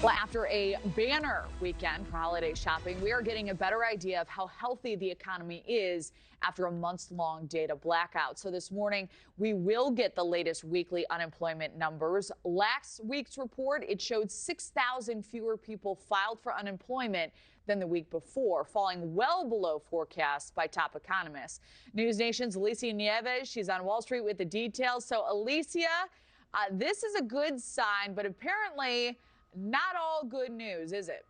Well, after a banner weekend for holiday shopping, we are getting a better idea of how healthy the economy is after a months-long data blackout. So this morning, we will get the latest weekly unemployment numbers. Last week's report, it showed 6,000 fewer people filed for unemployment than the week before, falling well below forecasts by top economists. NewsNation's Alicia Nieves, she's on Wall Street with the details. So Alicia, this is a good sign, but apparently not all good news, is it?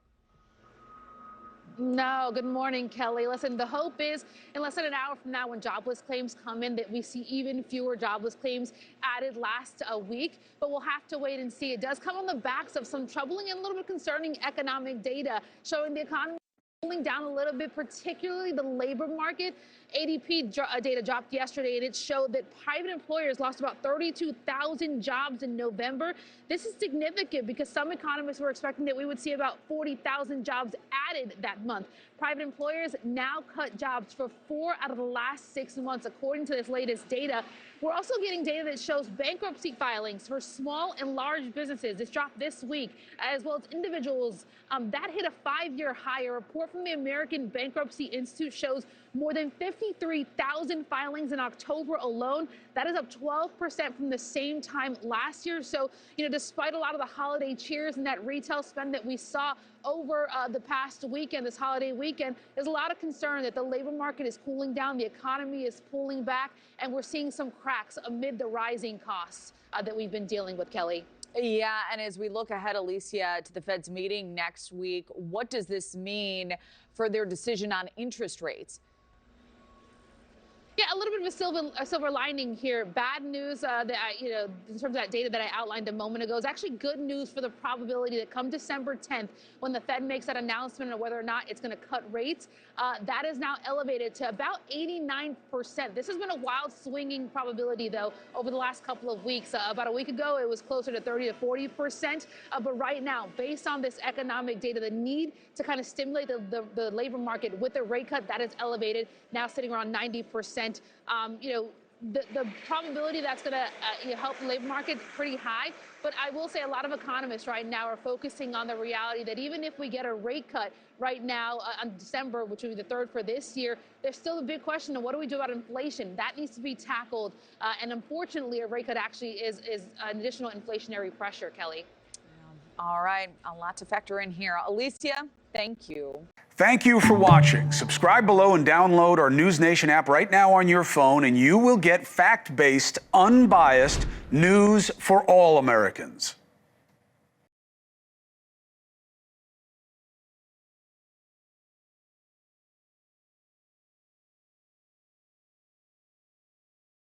No, good morning, Kelly. Listen, the hope is in less than an hour from now when jobless claims come in that we see even fewer jobless claims added last week, but we'll have to wait and see. It does come on the backs of some troubling and a little bit concerning economic data showing the economy cooling down a little bit, particularly the labor market. ADP data dropped yesterday, and it showed that private employers lost about 32,000 jobs in November. This is significant because some economists were expecting that we would see about 40,000 jobs added that month. Private employers now cut jobs for 4 out of the last 6 months, according to this latest data. We're also getting data that shows bankruptcy filings for small and large businesses. This dropped this week, as well as individuals. That hit a 5-year high. A report from the American Bankruptcy Institute shows more than 53,000 filings in October alone. That is up 12% from the same time last year. So, despite a lot of the holiday cheers and that retail spend that we saw over the past weekend, this holiday weekend, there's a lot of concern that the labor market is cooling down, the economy is pulling back, and we're seeing some cracks amid the rising costs that we've been dealing with, Kelly. Yeah, and as we look ahead, Alicia, to the Fed's meeting next week, what does this mean for their decision on interest rates? Yeah, a little bit of a silver lining here. Bad news in terms of that data that I outlined a moment ago is actually good news for the probability that come December 10th, when the Fed makes that announcement on whether or not it's going to cut rates, that is now elevated to about 89%. This has been a wild swinging probability, though, over the last couple of weeks. About a week ago, it was closer to 30 to 40%. But right now, based on this economic data, the need to kind of stimulate the labor market with a rate cut, that is elevated, now sitting around 90%. The probability that's going to help the labor market pretty high. But I will say a lot of economists right now are focusing on the reality that even if we get a rate cut right now on December, which will be the 3rd for this year, there's still a big question of what do we do about inflation? That needs to be tackled. And unfortunately, a rate cut actually is an additional inflationary pressure, Kelly. All right, a lot to factor in here. Alicia, thank you. Thank you for watching. Subscribe below and download our NewsNation app right now on your phone, and you will get fact-based, unbiased news for all Americans.